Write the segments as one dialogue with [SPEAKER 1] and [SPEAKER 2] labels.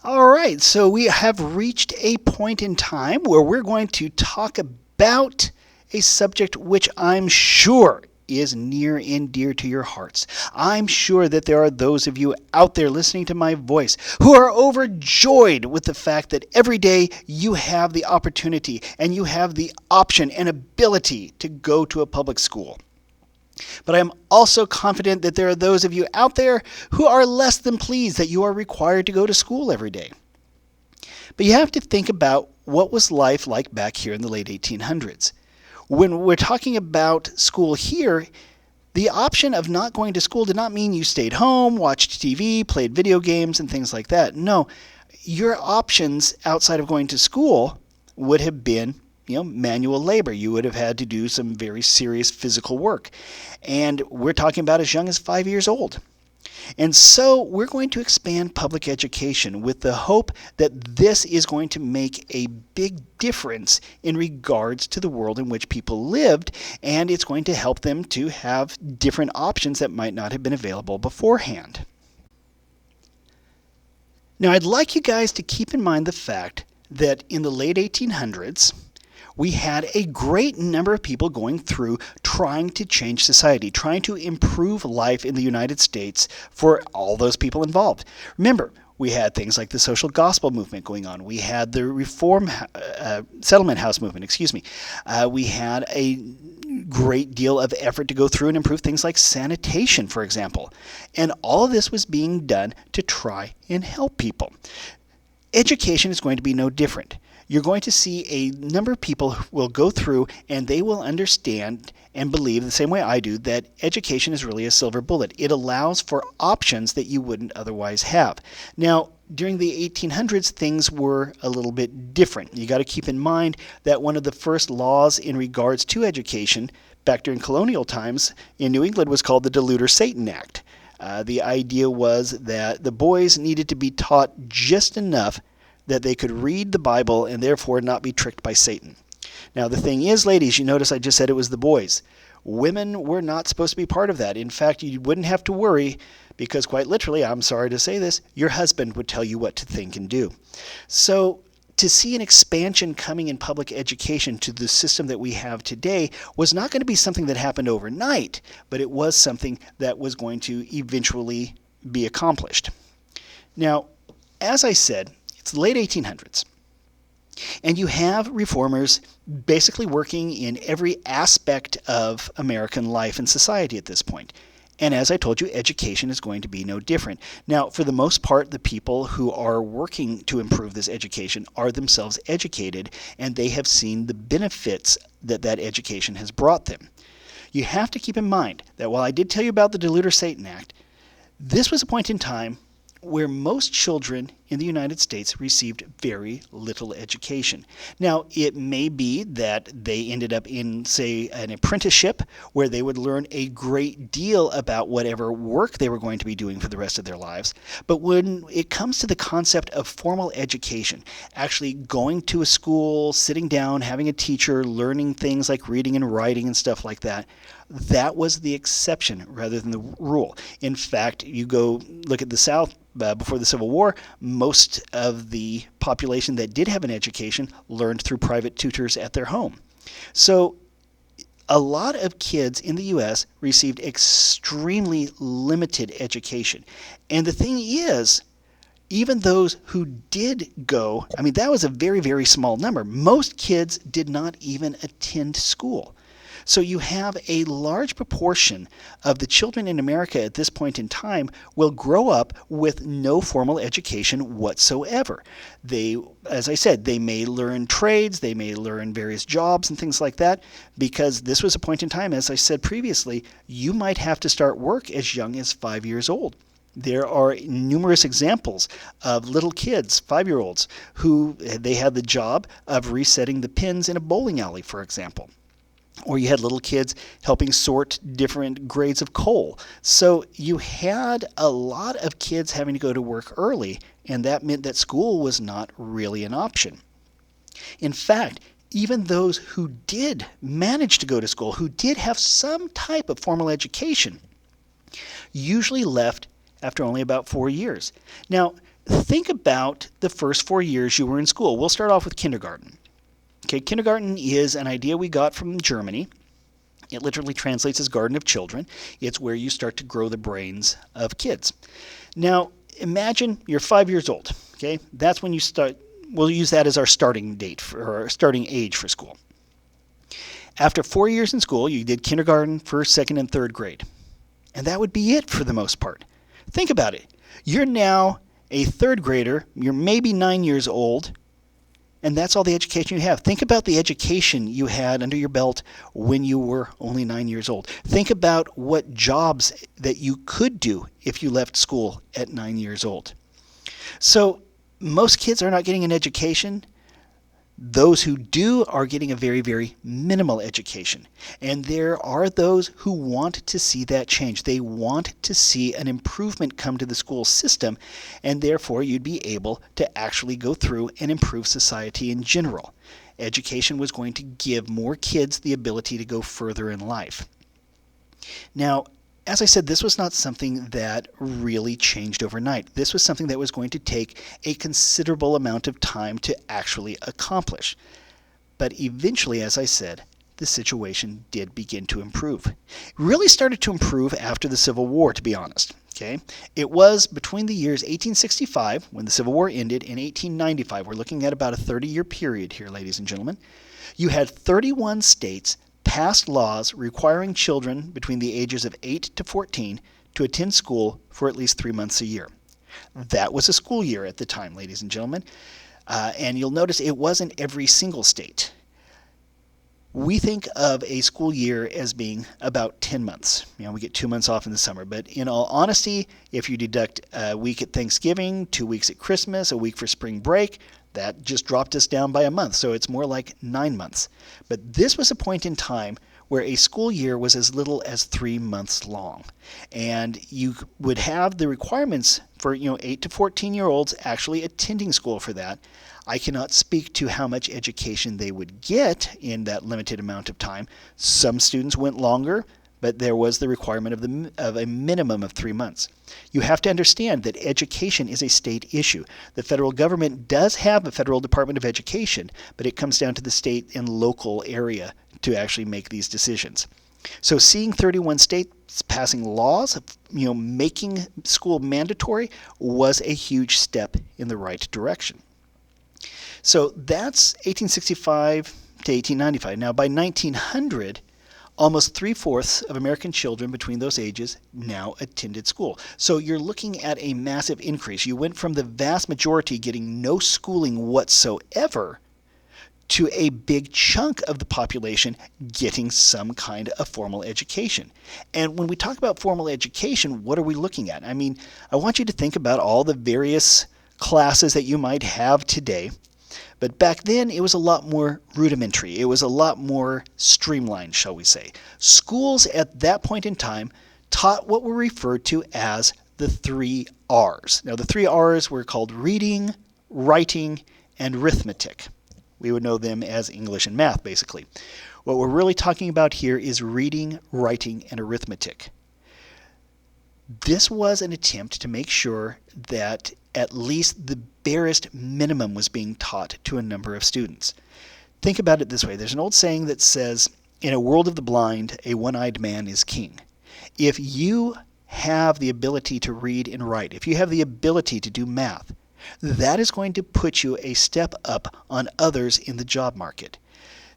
[SPEAKER 1] All right, so we have reached a point in time where we're going to talk about a subject which I'm sure is near and dear to your hearts. I'm sure that there are those of you out there listening to my voice who are overjoyed with the fact that every day you have the opportunity and you have the option and ability to go to a public school. But I am also confident that there are those of you out there who are less than pleased that you are required to go to school every day. But you have to think about what was life like back here in the late 1800s. When we're talking about school here, the option of not going to school did not mean you stayed home, watched TV, played video games, and things like that. No, your options outside of going to school would have been manual labor. You would have had to do some very serious physical work. And we're talking about as young as 5 years old. And so we're going to expand public education with the hope that this is going to make a big difference in regards to the world in which people lived, and it's going to help them to have different options that might not have been available beforehand. Now, I'd like you guys to keep in mind the fact that in the late 1800s, we had a great number of people going through trying to change society, trying to improve life in the United States for all those people involved. Remember, we had things like the social gospel movement going on. We had the reform settlement house movement, we had a great deal of effort to go through and improve things like sanitation, for example. And all of this was being done to try and help people. Education is going to be no different. You're going to see a number of people who will go through and they will understand and believe the same way I do that education is really a silver bullet. It allows for options that you wouldn't otherwise have. Now, during the 1800s, things were a little bit different. You got to keep in mind that one of the first laws in regards to education back during colonial times in New England was called the Deluder-Satan Act. The idea was that the boys needed to be taught just enough that they could read the Bible and therefore not be tricked by Satan. Now, the thing is, ladies, you notice I just said it was the boys. Women were not supposed to be part of that. In fact, you wouldn't have to worry because quite literally, I'm sorry to say this, your husband would tell you what to think and do. So to see an expansion coming in public education to the system that we have today was not going to be something that happened overnight, but it was something that was going to eventually be accomplished. Now, as I said, it's the late 1800s, and you have reformers basically working in every aspect of American life and society at this point. And as I told you, education is going to be no different. Now, for the most part, the people who are working to improve this education are themselves educated, and they have seen the benefits that that education has brought them. You have to keep in mind that while I did tell you about the Deluder-Satan Act, this was a point in time where most children in the United States received very little education. Now, it may be that they ended up in, say, an apprenticeship where they would learn a great deal about whatever work they were going to be doing for the rest of their lives. But when it comes to the concept of formal education, actually going to a school, sitting down, having a teacher, learning things like reading and writing and stuff like that, that was the exception rather than the rule. In fact, you go look at the South before the Civil War, most of the population that did have an education learned through private tutors at their home. So a lot of kids in the U.S. received extremely limited education. And the thing is, even those who did go, that was a very, very small number. Most kids did not even attend school. So you have a large proportion of the children in America at this point in time will grow up with no formal education whatsoever. They, as I said, they may learn trades, they may learn various jobs and things like that, because this was a point in time, as I said previously, you might have to start work as young as 5 years old. There are numerous examples of little kids, 5-year-olds, who they had the job of resetting the pins in a bowling alley, for example. Or you had little kids helping sort different grades of coal. So you had a lot of kids having to go to work early, and that meant that school was not really an option. In fact, even those who did manage to go to school, who did have some type of formal education, usually left after only about 4 years. Now, think about the first 4 years you were in school. We'll start off with kindergarten. Okay, kindergarten is an idea we got from Germany. It literally translates as garden of children. It's where you start to grow the brains of kids. Now, imagine you're 5 years old. Okay, that's when you start. We'll use that as our starting date or our starting age for school. After 4 years in school, you did kindergarten, first, second, and third grade. And that would be it for the most part. Think about it. You're now a third grader. You're maybe 9 years old. And that's all the education you have. Think about the education you had under your belt when you were only 9 years old. Think about what jobs that you could do if you left school at 9 years old. So most kids are not getting an education. Those who do are getting a very, very minimal education. And there are those who want to see that change. They want to see an improvement come to the school system, and therefore you'd be able to actually go through and improve society in general. Education was going to give more kids the ability to go further in life. Now, as I said, this was not something that really changed overnight. This was something that was going to take a considerable amount of time to actually accomplish. But eventually, as I said, the situation did begin to improve. It really started to improve after the Civil War, to be honest. Okay? It was between the years 1865, when the Civil War ended, and 1895. We're looking at about a 30-year period here, ladies and gentlemen. You had 31 states passed laws requiring children between the ages of 8 to 14 to attend school for at least 3 months a year. That was a school year at the time, ladies and gentlemen. And you'll notice it wasn't every single state. We think of a school year as being about 10 months. We get 2 months off in the summer. But in all honesty, if you deduct a week at Thanksgiving, 2 weeks at Christmas, a week for spring break, that just dropped us down by a month, so it's more like 9 months. But this was a point in time where a school year was as little as 3 months long. And you would have the requirements for 8 to 14-year-olds actually attending school for that. I cannot speak to how much education they would get in that limited amount of time. Some students went longer, but there was the requirement of a minimum of 3 months. You have to understand that education is a state issue. The federal government does have a federal Department of Education, but it comes down to the state and local area to actually make these decisions. So seeing 31 states passing laws, making school mandatory was a huge step in the right direction. So that's 1865 to 1895. Now by 1900, almost 3/4 of American children between those ages now attended school. So you're looking at a massive increase. You went from the vast majority getting no schooling whatsoever to a big chunk of the population getting some kind of formal education. And when we talk about formal education, what are we looking at? I want you to think about all the various classes that you might have today. But back then, it was a lot more rudimentary. It was a lot more streamlined, shall we say. Schools at that point in time taught what were referred to as the 3 R's. Now, the 3 R's were called reading, writing, and arithmetic. We would know them as English and math, basically. What we're really talking about here is reading, writing, and arithmetic. This was an attempt to make sure that at least the barest minimum was being taught to a number of students. Think about it this way. There's an old saying that says, in a world of the blind, a one-eyed man is king. If you have the ability to read and write, if you have the ability to do math, that is going to put you a step up on others in the job market.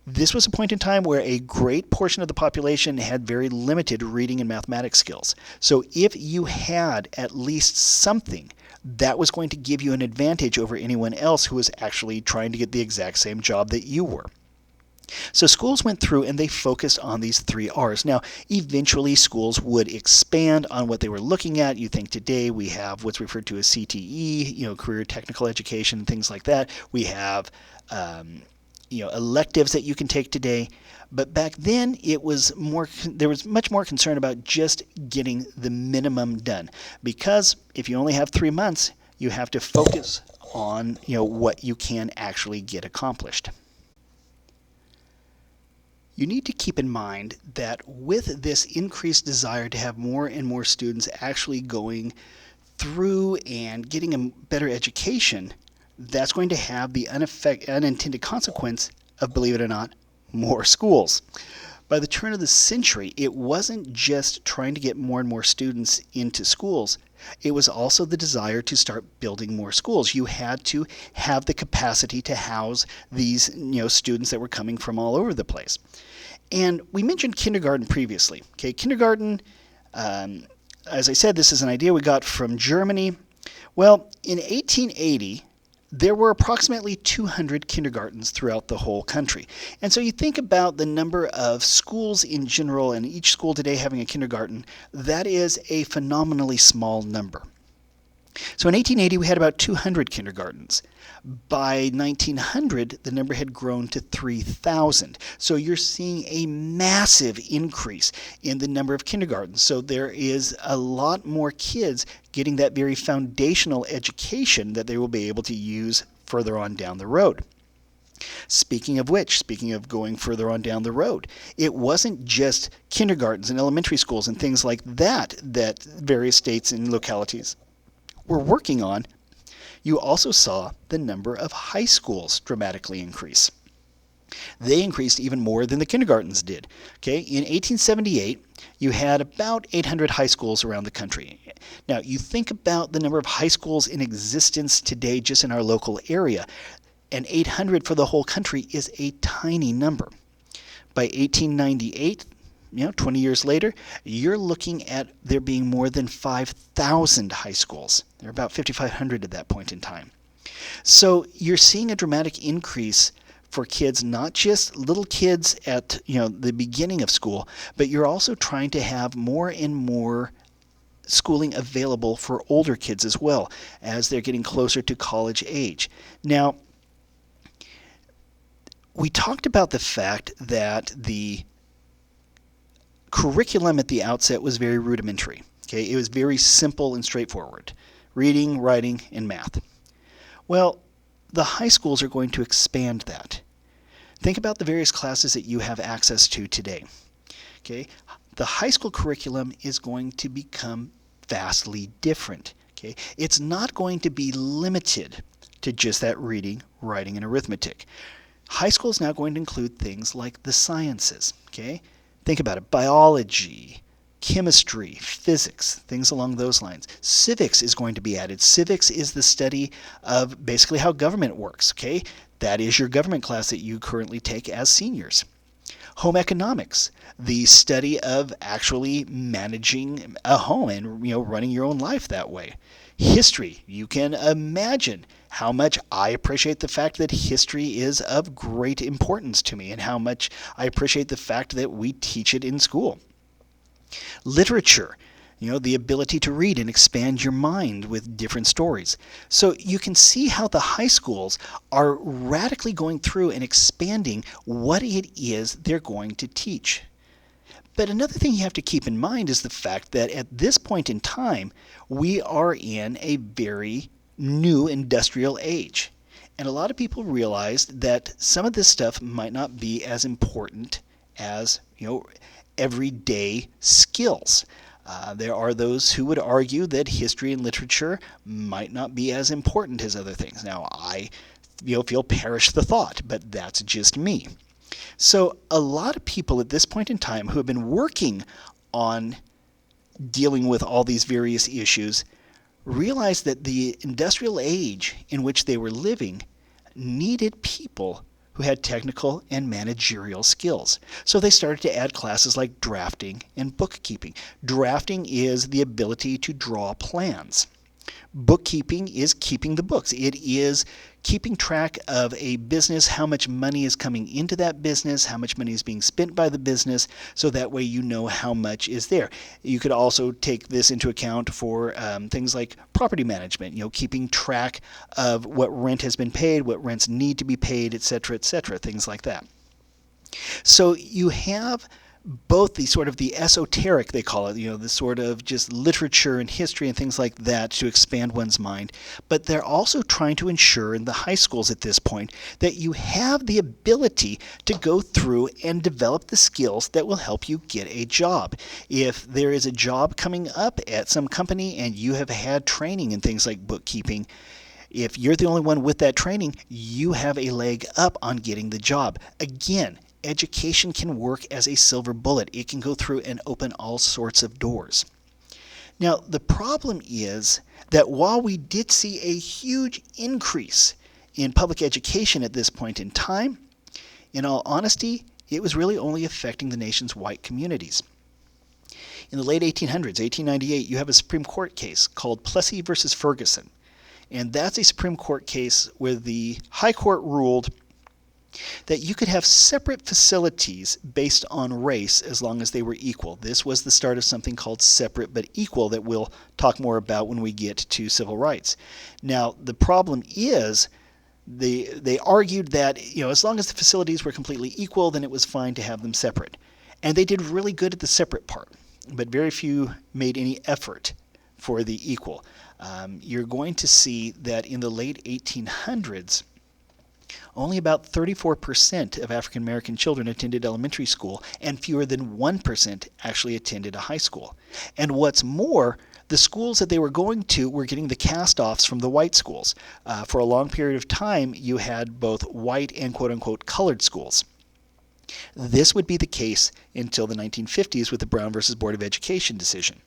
[SPEAKER 1] This was a point in time where a great portion of the population had very limited reading and mathematics skills. So if you had at least something, that was going to give you an advantage over anyone else who was actually trying to get the exact same job that you were. So schools went through and they focused on these 3 R's. Now, eventually schools would expand on what they were looking at. You think today we have what's referred to as CTE, career technical education and things like that. We have electives that you can take today. But back then, there was much more concern about just getting the minimum done. Because if you only have 3 months, you have to focus on what you can actually get accomplished. You need to keep in mind that with this increased desire to have more and more students actually going through and getting a better education, that's going to have the unintended consequence of, believe it or not, more schools. By the turn of the century, it wasn't just trying to get more and more students into schools. It was also the desire to start building more schools. You had to have the capacity to house these students that were coming from all over the place. And we mentioned kindergarten previously. Okay, kindergarten, as I said, this is an idea we got from Germany. Well, in 1880, there were approximately 200 kindergartens throughout the whole country. And so you think about the number of schools in general, and each school today having a kindergarten, that is a phenomenally small number. So in 1880, we had about 200 kindergartens. By 1900, the number had grown to 3,000. So you're seeing a massive increase in the number of kindergartens. So there is a lot more kids getting that very foundational education that they will be able to use further on down the road. Speaking of which, speaking of going further on down the road, it wasn't just kindergartens and elementary schools and things like that that various states and localities were working on. You also saw the number of high schools dramatically increase. They increased even more than the kindergartens did. Okay, in 1878, you had about 800 high schools around the country. Now, you think about the number of high schools in existence today just in our local area, and 800 for the whole country is a tiny number. By 1898, 20 years later, you're looking at there being more than 5,000 high schools. There are about 5,500 at that point in time. So you're seeing a dramatic increase for kids, not just little kids at the beginning of school, but you're also trying to have more and more schooling available for older kids as well as they're getting closer to college age. Now, we talked about the fact that the curriculum at the outset was very rudimentary. Okay, it was very simple and straightforward. Reading, writing, and math. Well, the high schools are going to expand that. Think about the various classes that you have access to today. Okay, the high school curriculum is going to become vastly different. Okay, it's not going to be limited to just that reading, writing, and arithmetic. High school is now going to include things like the sciences. Okay, think about it: biology, chemistry, physics, things along those lines. Civics is going to be added. Civics is the study of basically how government works. Okay, that is your government class that you currently take as seniors. Home economics, the study of actually managing a home and running your own life that way. History, you can imagine how much I appreciate the fact that history is of great importance to me and how much I appreciate the fact that we teach it in school. Literature, the ability to read and expand your mind with different stories. So you can see how the high schools are radically going through and expanding what it is they're going to teach. But another thing you have to keep in mind is the fact that at this point in time, we are in a very new industrial age. And a lot of people realized that some of this stuff might not be as important as, everyday skills. There are those who would argue that history and literature might not be as important as other things. Now, I feel perish the thought, but that's just me. So a lot of people at this point in time who have been working on dealing with all these various issues realized that the industrial age in which they were living needed people who had technical and managerial skills. So they started to add classes like drafting and bookkeeping. Drafting is the ability to draw plans. Bookkeeping is keeping the books. It is keeping track of a business, how much money is coming into that business, how much money is being spent by the business, so that way you know how much is there. You could also take this into account for things like property management, keeping track of what rent has been paid, what rents need to be paid, etc., things like that. So you have both the sort of the esoteric, they call it, the sort of just literature and history and things like that to expand one's mind. But they're also trying to ensure in the high schools at this point that you have the ability to go through and develop the skills that will help you get a job. If there is a job coming up at some company and you have had training in things like bookkeeping, if you're the only one with that training, you have a leg up on getting the job. Again, education can work as a silver bullet. It can go through and open all sorts of doors. Now, the problem is that while we did see a huge increase in public education at this point in time, in all honesty, it was really only affecting the nation's white communities. In the late 1800s, 1898, you have a Supreme Court case called Plessy versus Ferguson. And that's a Supreme Court case where the High Court ruled that you could have separate facilities based on race as long as they were equal. This was the start of something called separate but equal that we'll talk more about when we get to civil rights. Now, the problem is they argued that as long as the facilities were completely equal, then it was fine to have them separate. And they did really good at the separate part, but very few made any effort for the equal. You're going to see that in the late 1800s, only about 34% of African American children attended elementary school, and fewer than 1% actually attended a high school. And what's more, the schools that they were going to were getting the cast-offs from the white schools. For a long period of time, you had both white and quote-unquote colored schools. This would be the case until the 1950s with the Brown versus Board of Education decision.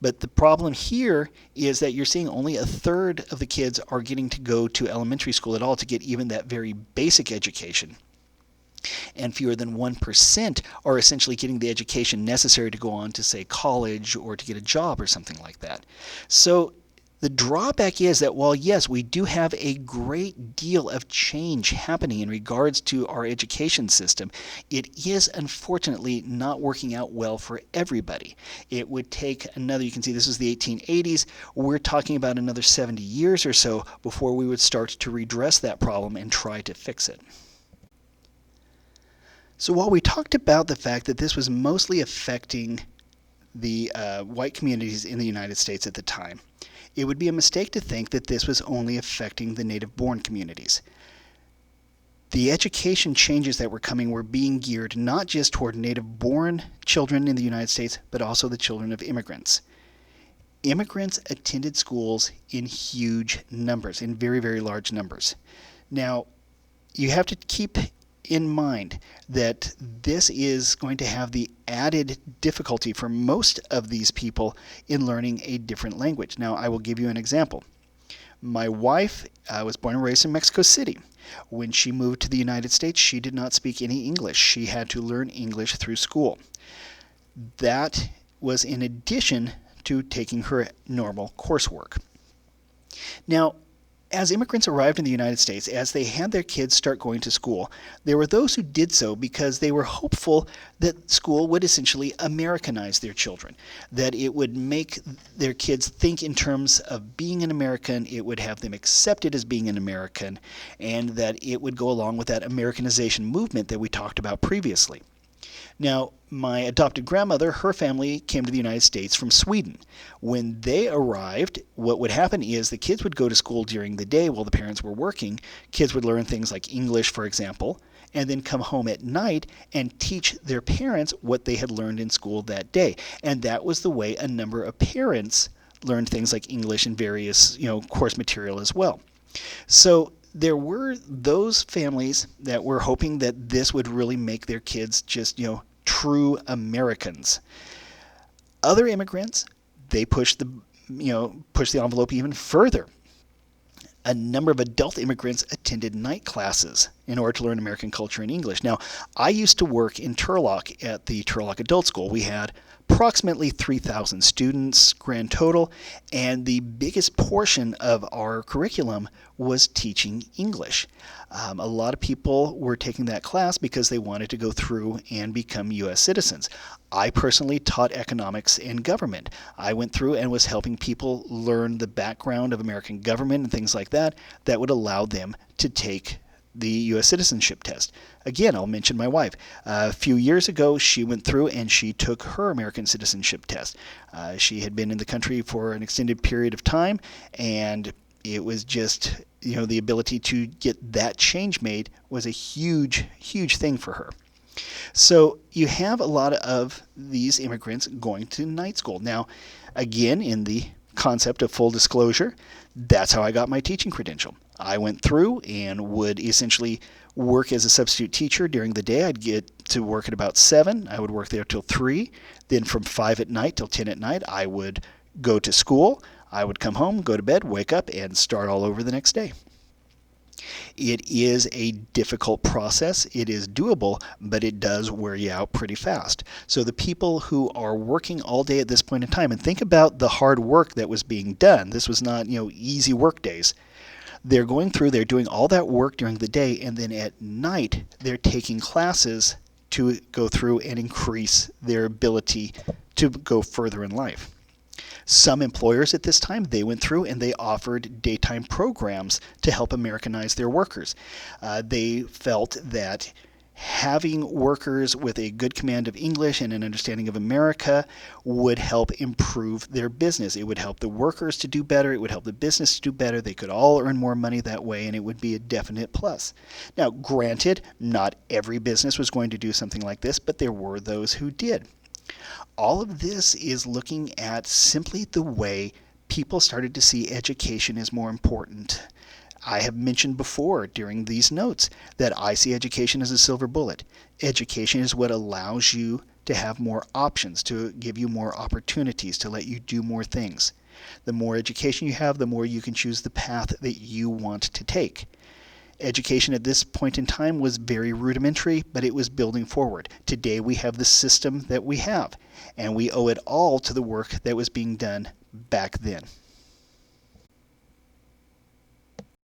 [SPEAKER 1] But the problem here is that you're seeing only a third of the kids are getting to go to elementary school at all to get even that very basic education. And fewer than 1% are essentially getting the education necessary to go on to, say, college or to get a job or something like that. So the drawback is that while, yes, we do have a great deal of change happening in regards to our education system, it is unfortunately not working out well for everybody. It would take another, you can see this is the 1880s, we're talking about another 70 years or so before we would start to redress that problem and try to fix it. So while we talked about the fact that this was mostly affecting the white communities in the United States at the time, it would be a mistake to think that this was only affecting the native-born communities. The education changes that were coming were being geared not just toward native-born children in the United States, but also the children of immigrants. Immigrants attended schools in huge numbers, in very, very large numbers. Now, you have to keep in mind that this is going to have the added difficulty for most of these people in learning a different language. Now, I will give you an example. My wife was born and raised in Mexico City. When she moved to the United States, she did not speak any English. She had to learn English through school. That was in addition to taking her normal coursework. Now, as immigrants arrived in the United States, as they had their kids start going to school, there were those who did so because they were hopeful that school would essentially Americanize their children, that it would make their kids think in terms of being an American, it would have them accepted as being an American, and that it would go along with that Americanization movement that we talked about previously. Now, my adopted grandmother, her family came to the United States from Sweden. When they arrived, what would happen is the kids would go to school during the day while the parents were working. Kids would learn things like English, for example, and then come home at night and teach their parents what they had learned in school that day. And that was the way a number of parents learned things like English and various, course material as well. So there were those families that were hoping that this would really make their kids just, true Americans. Other immigrants, they pushed the envelope even further. A number of adult immigrants attended night classes in order to learn American culture and English. Now, I used to work in Turlock at the Turlock Adult School. We had approximately 3,000 students grand total, and the biggest portion of our curriculum was teaching English. A lot of people were taking that class because they wanted to go through and become U.S. citizens. I personally taught economics and government. I went through and was helping people learn the background of American government and things like that that would allow them to take the U.S. citizenship test. Again, I'll mention my wife. A few years ago, she went through and she took her American citizenship test. She had been in the country for an extended period of time, and it was just, the ability to get that change made was a huge, huge thing for her. So you have a lot of these immigrants going to night school. Now, again, in the concept of full disclosure, that's how I got my teaching credential. I went through and would essentially work as a substitute teacher during the day. I'd get to work at about 7. I would work there till 3. Then from 5 at night till 10 at night, I would go to school. I would come home, go to bed, wake up, and start all over the next day. It is a difficult process. It is doable, but it does wear you out pretty fast. So the people who are working all day at this point in time, and think about the hard work that was being done. This was not, easy work days. They're going through, they're doing all that work during the day, and then at night they're taking classes to go through and increase their ability to go further in life. Some employers at this time, they went through and they offered daytime programs to help Americanize their workers. They felt that having workers with a good command of English and an understanding of America would help improve their business. It would help the workers to do better. It would help the business to do better. They could all earn more money that way, and it would be a definite plus. Now, granted, not every business was going to do something like this, but there were those who did. All of this is looking at simply the way people started to see education as more important. I have mentioned before during these notes that I see education as a silver bullet. Education is what allows you to have more options, to give you more opportunities, to let you do more things. The more education you have, the more you can choose the path that you want to take. Education at this point in time was very rudimentary, but it was building forward. Today we have the system that we have, and we owe it all to the work that was being done back then.